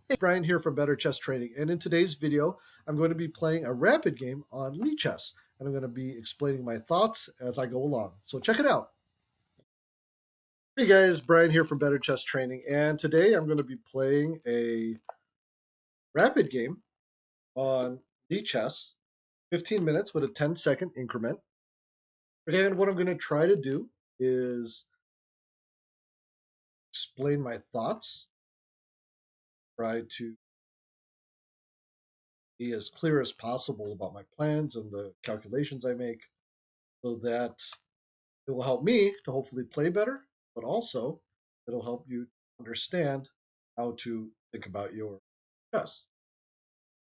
Hey, Brian here from Better Chess Training, and in today's video, I'm going to be playing a rapid game on Lichess, and I'm going to be explaining my thoughts as I go along. So check it out. Hey guys, Brian here from Better Chess Training, and today I'm going to be playing a rapid game on Lichess, 15 minutes with a 10-second increment. And what I'm going to try to do is explain my thoughts, try to be as clear as possible about my plans and the calculations I make so that it will help me to hopefully play better, but also it'll help you understand how to think about your chess.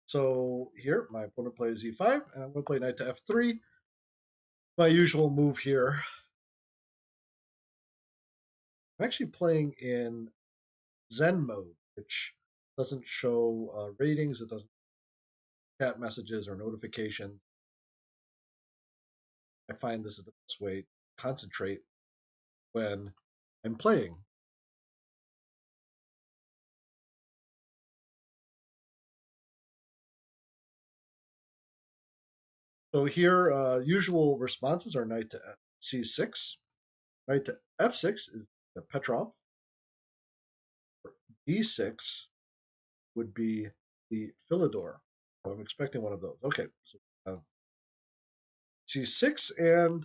So here, my opponent plays e5, and I'm going to play knight to f3. My usual move here. I'm actually playing in Zen mode, which doesn't show ratings, it doesn't chat messages or notifications. I find this is the best way to concentrate when I'm playing. So here, usual responses are knight to c6, knight to f6 is the Petrov, d6 would be the Philidor. So I'm expecting one of those. Okay, so c6, and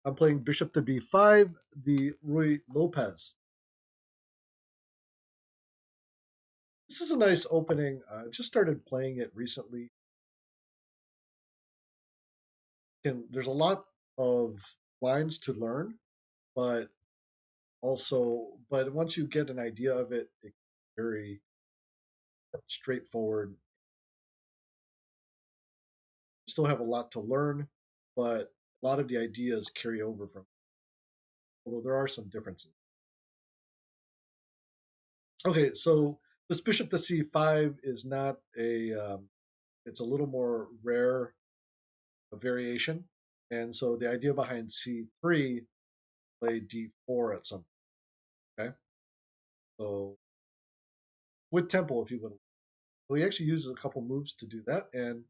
I'm playing bishop to b5, the Rui Lopez. This is a nice opening. I just started playing it recently. And there's a lot of lines to learn, but but once you get an idea of it, it's very straightforward. Still have a lot to learn, but a lot of the ideas carry over from, although there are some differences. Okay, so this bishop to c5 is not it's a little more rare variation. And so the idea behind c3, play d4 at some point, okay? So with tempo, if you would. So he actually uses a couple moves to do that. And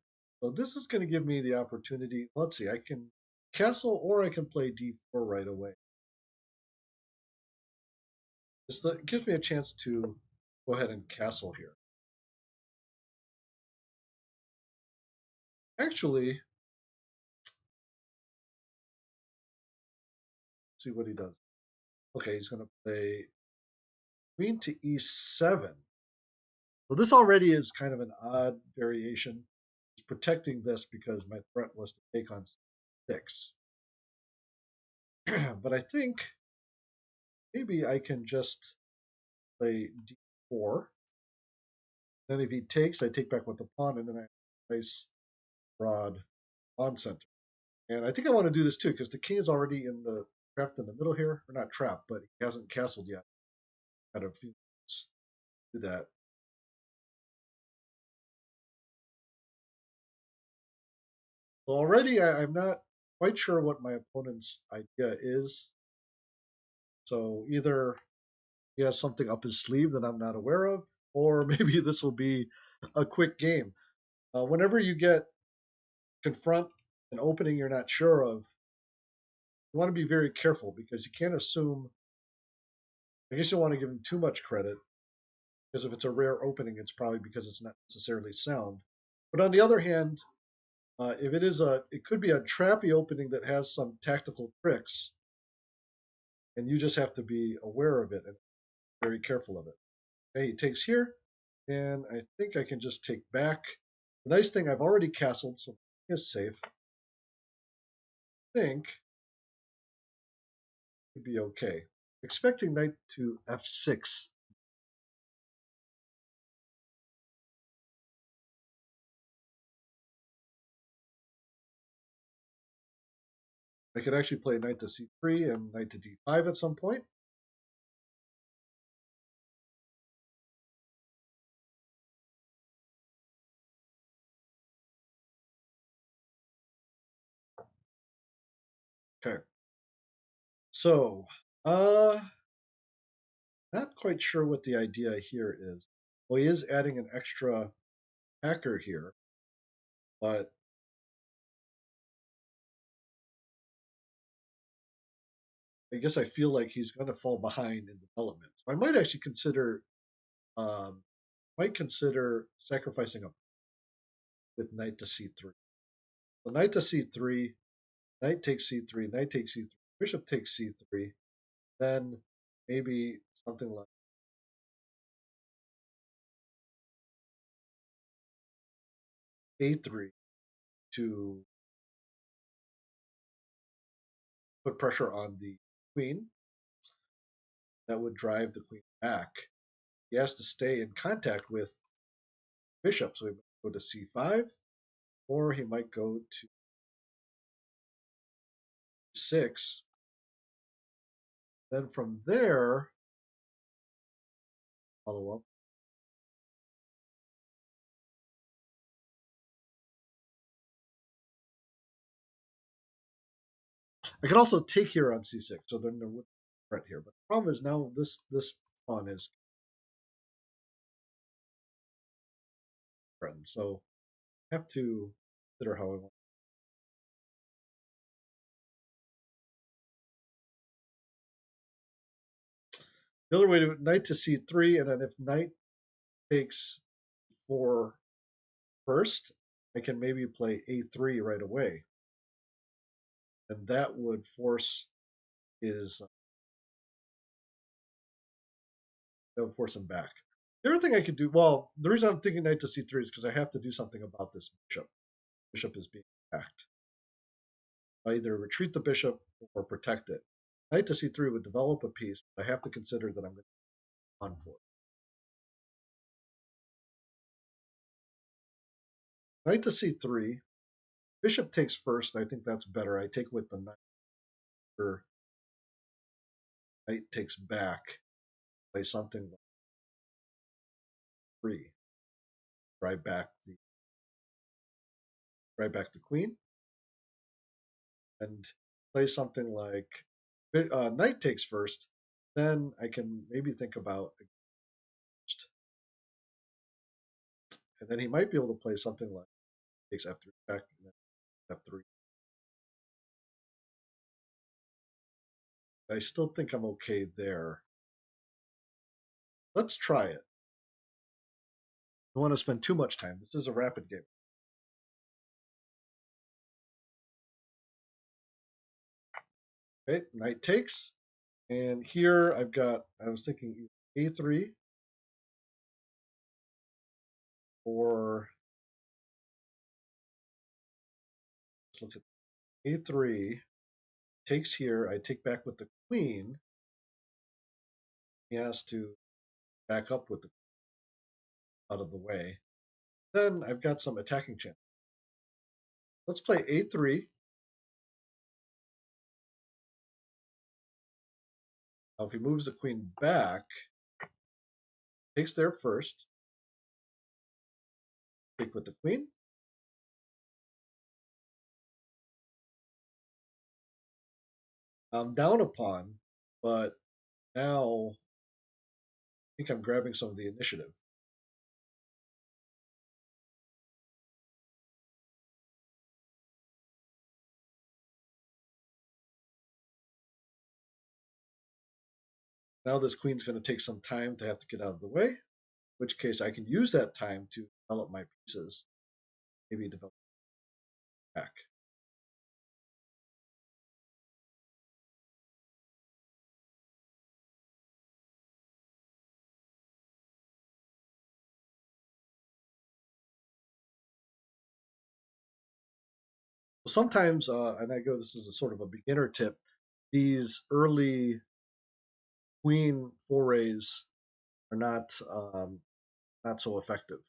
so this is going to give me the opportunity. Let's see, I can castle or I can play d4 right away. It gives me a chance to go ahead and castle here. Actually, see what he does. Okay, he's going to play queen to e7. So this already is kind of an odd variation. He's protecting this because my threat was to take on 6. But I think maybe I can just play d4. Then if he takes, I take back with the pawn, and then I have a nice broad pawn center. And I think I want to do this too, because the king is already in the trapped in the middle here. Or not trapped, but he hasn't castled yet. Got a few moves to do that. So already I'm not quite sure what my opponent's idea is. So either he has something up his sleeve that I'm not aware of, or maybe this will be a quick game. Whenever you confront an opening you're not sure of, you want to be very careful because you can't assume. I guess you don't want to give him too much credit because if it's a rare opening, it's probably because it's not necessarily sound. But on the other hand, if it could be a trappy opening that has some tactical tricks, and you just have to be aware of it and very careful of it. Okay, he takes here, and I think I can just take back. The nice thing, I've already castled, so it's safe. I think it'd be okay. Expecting knight to f6. I could actually play knight to c3 and knight to d5 at some point. Okay. So, not quite sure what the idea here is. Well, he is adding an extra hacker here, but I guess I feel like he's going to fall behind in development. So I might actually um, consider sacrificing a with knight to c3. So knight to c3, knight takes c3, knight takes c3, bishop takes c3, then maybe something like a3 to put pressure on the queen. That would drive the queen back. He has to stay in contact with bishop, so he might go to c5, or he might go to 6. Then from there, follow up. I could also take here on c6, so then there would be a threat here. But the problem is now this pawn is threatened, so I have to consider how I want. The other way to knight to c3, and then if knight takes 4 first, I can maybe play a3 right away, and that would force his that would force him back. The other thing I could do, well, the reason I'm thinking knight to c3 is because I have to do something about this bishop. Bishop is being attacked. I either retreat the bishop or protect it. Knight to c3 would develop a piece, but I have to consider that I'm going to pawn for it. Knight to c3, bishop takes first. I think that's better. I take with the knight, or knight takes back, play something like 3, drive back the queen, and play something like knight takes first. Then I can maybe think about, and then he might be able to play something like takes f3 back, and then f3. I still think I'm okay there. Let's try it. I don't want to spend too much time. This is a rapid game. Okay, knight takes. And here I was thinking a3 or let's look at a3 takes here. I take back with the queen. He has to back up with the out of the way. Then I've got some attacking chance. Let's play a3. Now, if he moves the queen back, takes there first, take with the queen. I'm down a pawn, but now I think I'm grabbing some of the initiative. Now this queen's going to take some time to have to get out of the way, in which case I can use that time to develop my pieces, maybe develop back. Sometimes, and I go, this is a sort of a beginner tip, these early queen forays are not so effective.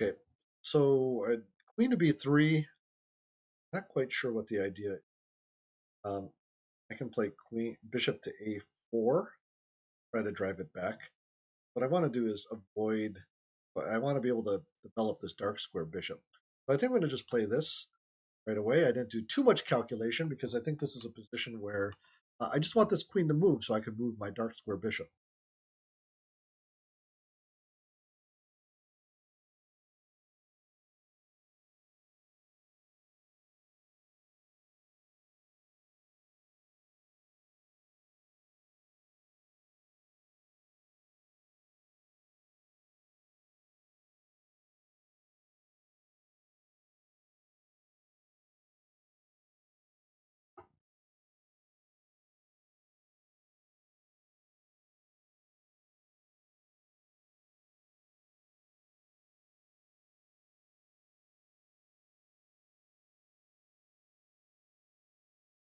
Okay, so queen to b3. Not quite sure what the idea. Um, I can play queen bishop to a4, try to drive it back. What I want to do is avoid. I want to be able to develop this dark square bishop. So I think I'm going to just play this right away. I didn't do too much calculation because I think this is a position where I just want this queen to move so I can move my dark square bishop.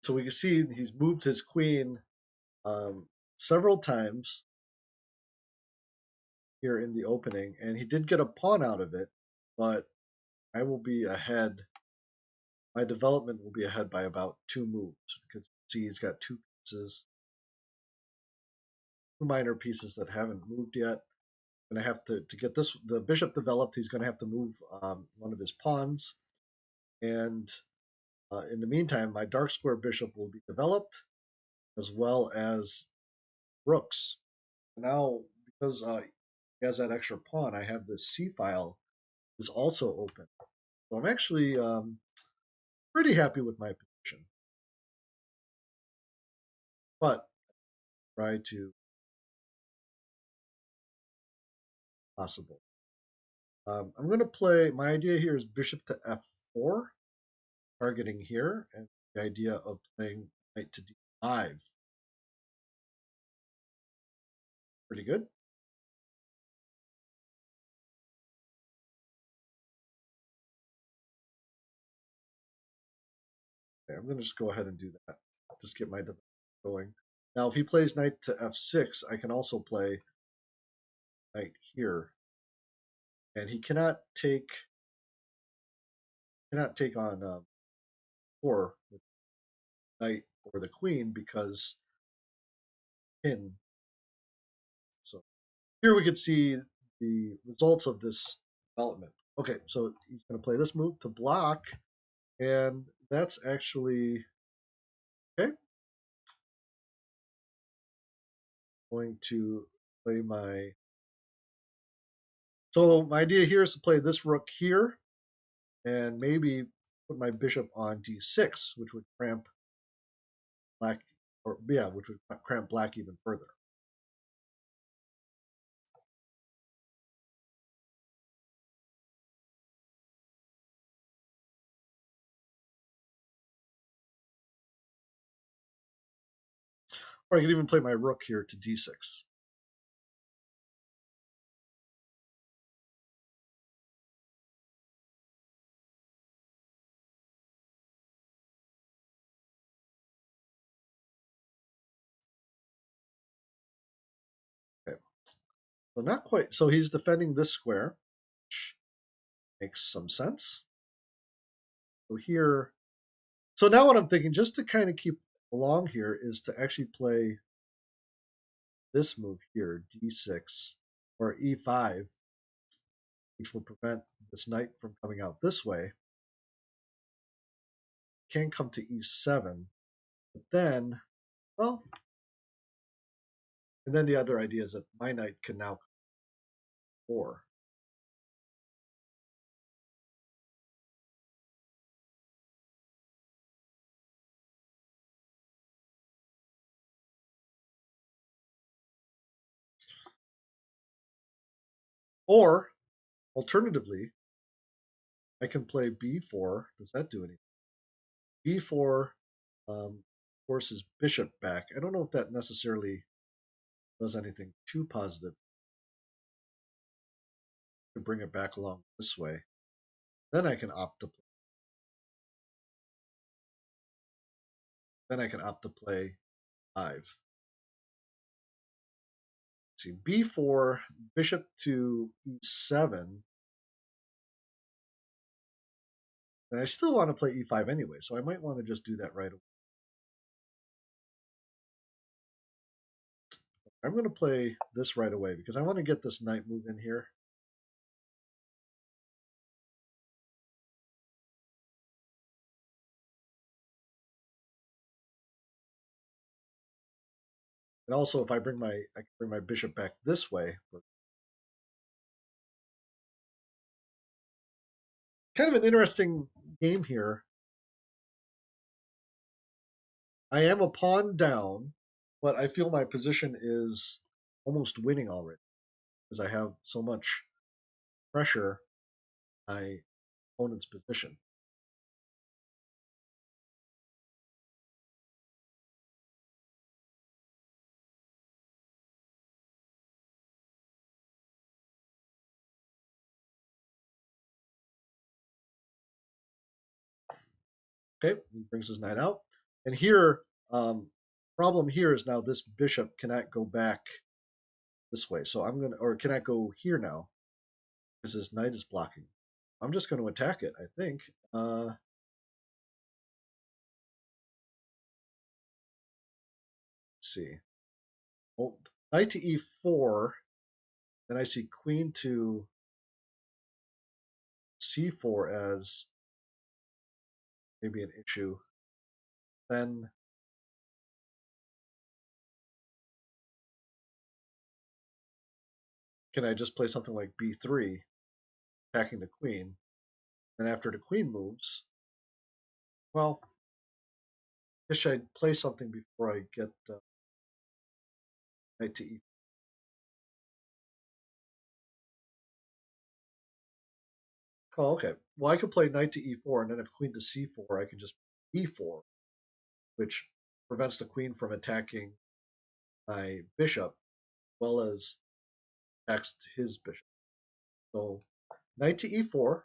So we can see he's moved his queen um, several times here in the opening, and he did get a pawn out of it, but I will be ahead. My development will be ahead by about 2 moves because see he's got two pieces, two minor pieces that haven't moved yet. And I have to get this the bishop developed. He's going to have to move one of his pawns, and in the meantime, my dark square bishop will be developed as well as rooks. Now, because he has that extra pawn, I have this c file is also open. So I'm actually pretty happy with my position. But try to possible. I'm going to play. My idea here is bishop to f4, targeting here, and the idea of playing knight to d5. Pretty good. Okay, I'm going to just go ahead and do that. Just get my development going. Now, if he plays knight to f6, I can also play knight here, and he cannot take on four with knight or the queen because pin. So here we could see the results of this development. Okay, so he's going to play this move to block, and that's actually okay. Going to play my. So my idea here is to play this rook here, and maybe put my bishop on d6, which would cramp black, or yeah, which would cramp black even further. Or I could even play my rook here to d6. Okay, so not quite. So he's defending this square, which makes some sense. So here, so now what I'm thinking, just to kind of keep along here, is to actually play this move here, d6 or e5, which will prevent this knight from coming out this way. Can come to e7, but then, well, and then the other idea is that my knight can now 4. Or alternatively, I can play b4. Does that do anything? B4 forces bishop back. I don't know if that necessarily does anything too positive to bring it back along this way. Then I can opt to play. Then I can opt to play 5. See, b4, bishop to e7. And I still want to play e5 anyway, so I might want to just do that right away. I'm going to play this right away because I want to get this knight move in here. And also, if I can bring my bishop back this way. Kind of an interesting game here. I am a pawn down, but I feel my position is almost winning already because I have so much pressure on my opponent's position. Okay, he brings his knight out, and here, problem here is now this bishop cannot go back this way, so I'm gonna, or cannot go here now because his knight is blocking. I'm just going to attack it, I think. Let's see. Well, knight to e4, then I see queen to c4 as maybe an issue. Then can I just play something like b3, attacking the queen? And after the queen moves, well, I guess I'd play something before I get knight to e4. Oh, okay. Well, I could play knight to e4, and then if queen to c4, I can just e4, which prevents the queen from attacking my bishop, as well as attacks his bishop. So knight to e4,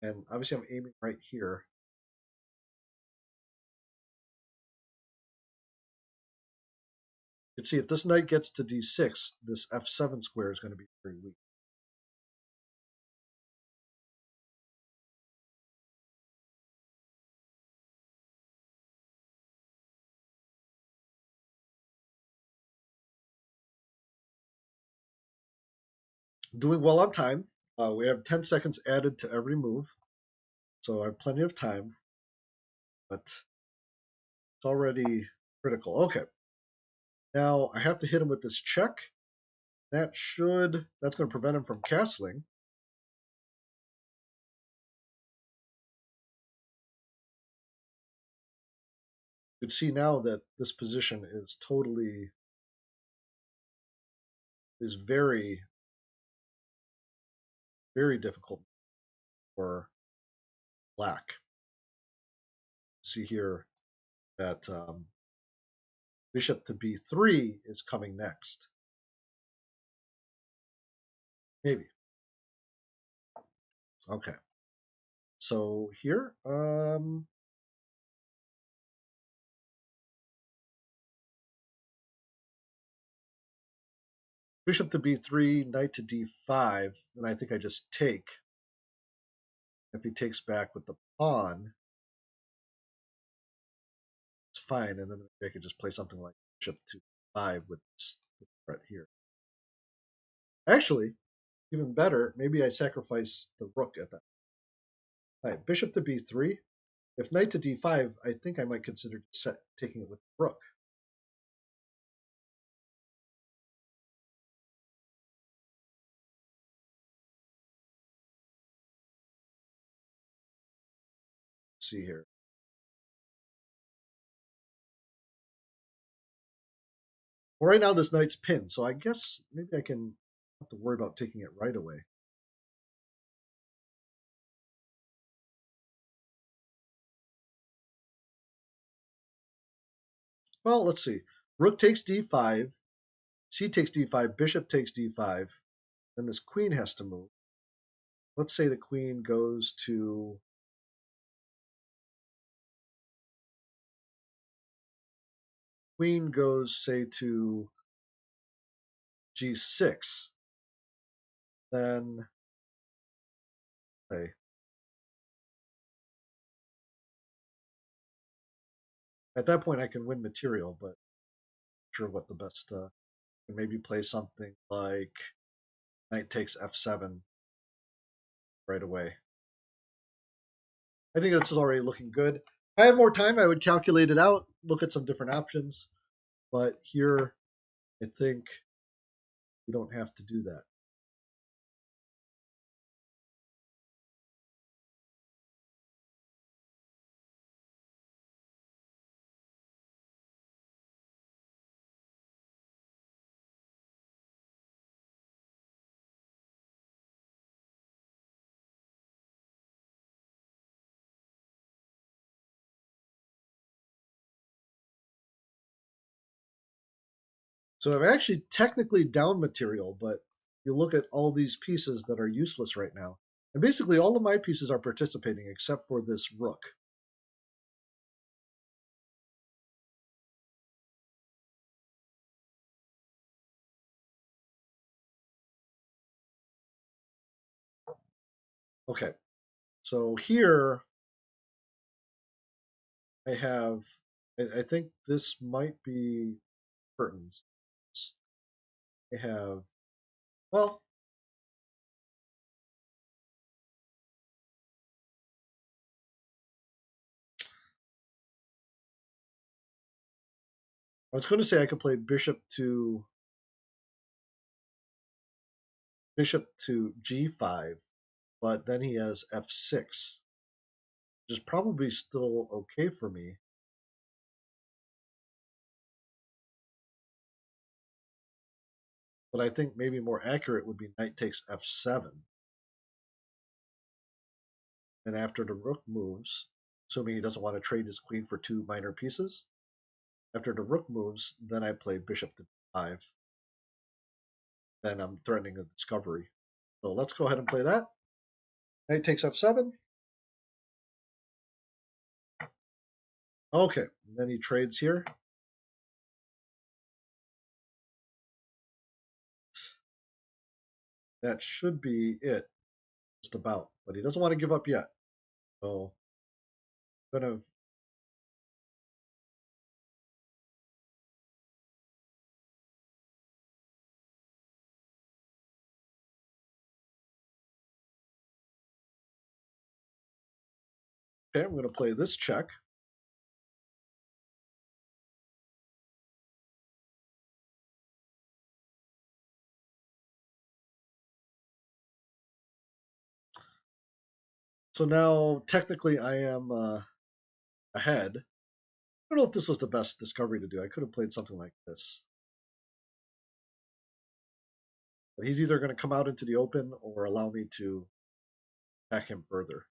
and obviously I'm aiming right here. You can see if this knight gets to d6, this f7 square is going to be very weak. Doing well on time. We have 10 seconds added to every move, so I have plenty of time, but it's already critical. Okay, now I have to hit him with this check. That's going to prevent him from castling. You can see now that this position is very, very difficult for black. See here that bishop to b3 is coming next. Maybe. Okay. So here, bishop to b3, knight to d5, and I think I just take. If he takes back with the pawn, it's fine, and then I could just play something like bishop to 5 with this threat here. Actually, even better, maybe I sacrifice the rook at that. All right, bishop to b3. If knight to d5, I think I might consider taking it with the rook. Let's see here. Well, right now this knight's pinned, so I guess maybe I can have to worry about taking it right away. Well, let's see. Rook takes d5, c takes d5, bishop takes d5, then this queen has to move. Let's say the queen goes to say to g6. Then okay. At that point, I can win material, but I'm not sure what the best. Maybe play something like knight takes f7 right away. I think this is already looking good. If I had more time, I would calculate it out, look at some different options. But here, I think you don't have to do that. So I'm actually technically down material, but you look at all these pieces that are useless right now. And basically all of my pieces are participating except for this rook. Okay, so here I have, I think this might be curtains. I have, well, I was going to say I could play bishop to g5, but then he has f6, which is probably still okay for me. But I think maybe more accurate would be knight takes f7. And after the rook moves, assuming he doesn't want to trade his queen for two minor pieces, after the rook moves, then I play bishop to b5. Then I'm threatening a discovery. So let's go ahead and play that. Knight takes f7. Okay, and then he trades here. That should be it, just about. But he doesn't want to give up yet. So I'm gonna. Okay, I'm gonna play this check. So now technically I am ahead. I don't know if this was the best discovery to do. I could have played something like this. But he's either going to come out into the open or allow me to attack him further.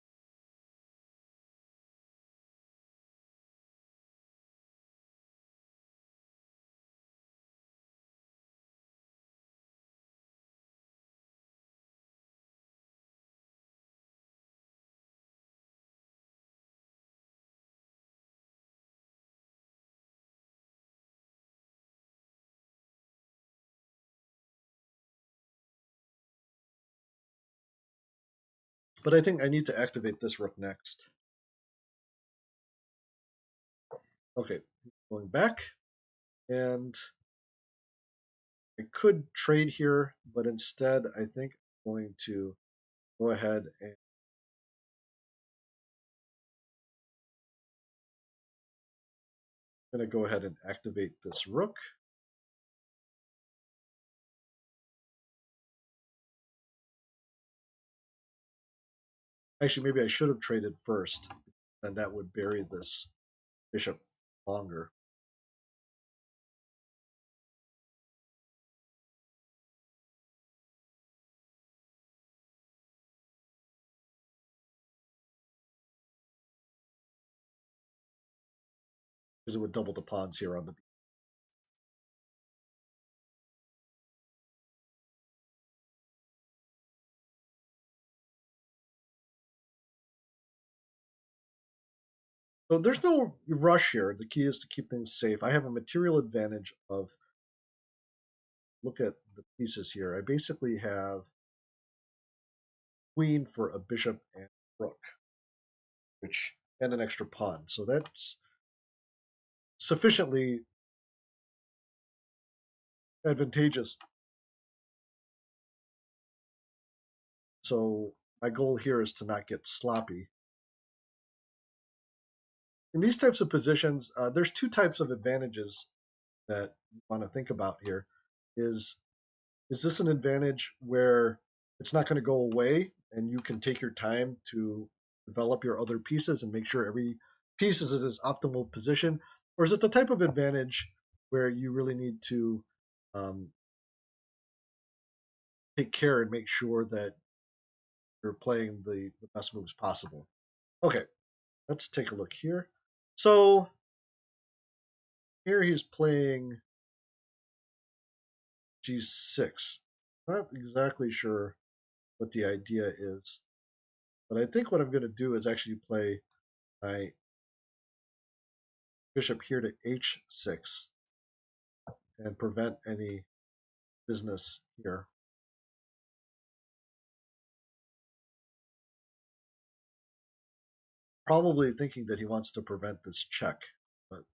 But I think I need to activate this rook next. Okay, going back. And I could trade here, but instead I think I'm going to go ahead and I'm going to go ahead and activate this rook. Actually, maybe I should have traded first, and that would bury this bishop longer. Because it would double the pawns here on the. So there's no rush here. The key is to keep things safe. I have a material advantage of, look at the pieces here. I basically have queen for a bishop and rook, which and an extra pawn. So that's sufficiently advantageous. So my goal here is to not get sloppy. In these types of positions, there's two types of advantages that you want to think about here. Is is this an advantage where it's not going to go away and you can take your time to develop your other pieces and make sure every piece is in its optimal position? Or is it the type of advantage where you really need to um, take care and make sure that you're playing the best moves possible? Okay, let's take a look here. So here he's playing g6. Not exactly sure what the idea is, but I think what I'm going to do is actually play my bishop here to h6 and prevent any business here. Probably thinking that he wants to prevent this check. But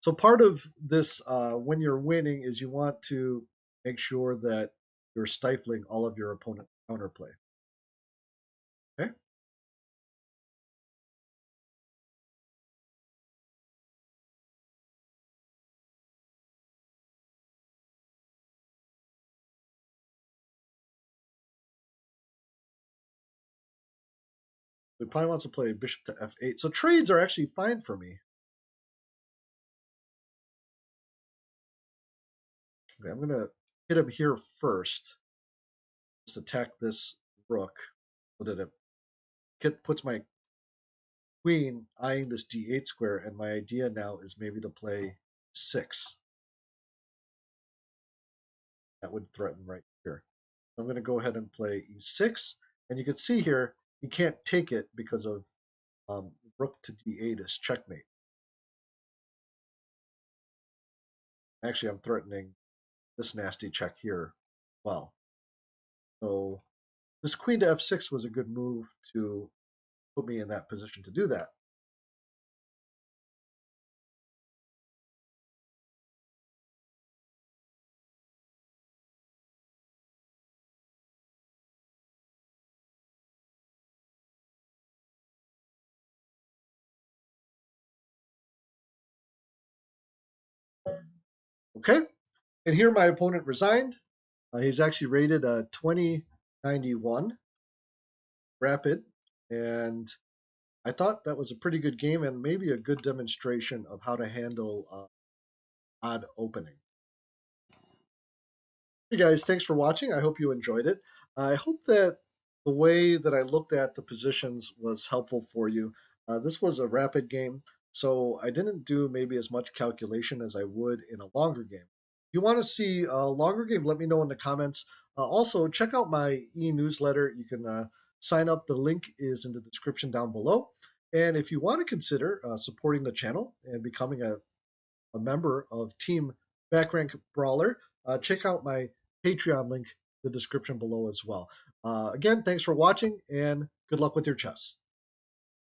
so part of this, when you're winning, is you want to make sure that you're stifling all of your opponent's counterplay. Okay. He probably wants to play bishop to f8. So trades are actually fine for me. Okay, I'm going to hit him here first. Just attack this rook so that it puts my queen eyeing this d8 square, and my idea now is maybe to play 6. That would threaten right here. I'm going to go ahead and play e6, and you can see here you can't take it because of rook to d8 is checkmate. Actually, I'm threatening this nasty check here. Well, so this queen to f6 was a good move to put me in that position to do that. Okay, and here my opponent resigned. He's actually rated a 2091 rapid, and I thought that was a pretty good game and maybe a good demonstration of how to handle odd opening. Hey guys, thanks for watching. I hope you enjoyed it. I hope that the way that I looked at the positions was helpful for you. This was a rapid game, so I didn't do maybe as much calculation as I would in a longer game. If you want to see a longer game, let me know in the comments. Also, check out my e-newsletter. You can sign up. The link is in the description down below. And if you want to consider supporting the channel and becoming a member of Team Backrankbrawler, check out my Patreon link in the description below as well. Again, thanks for watching and good luck with your chess.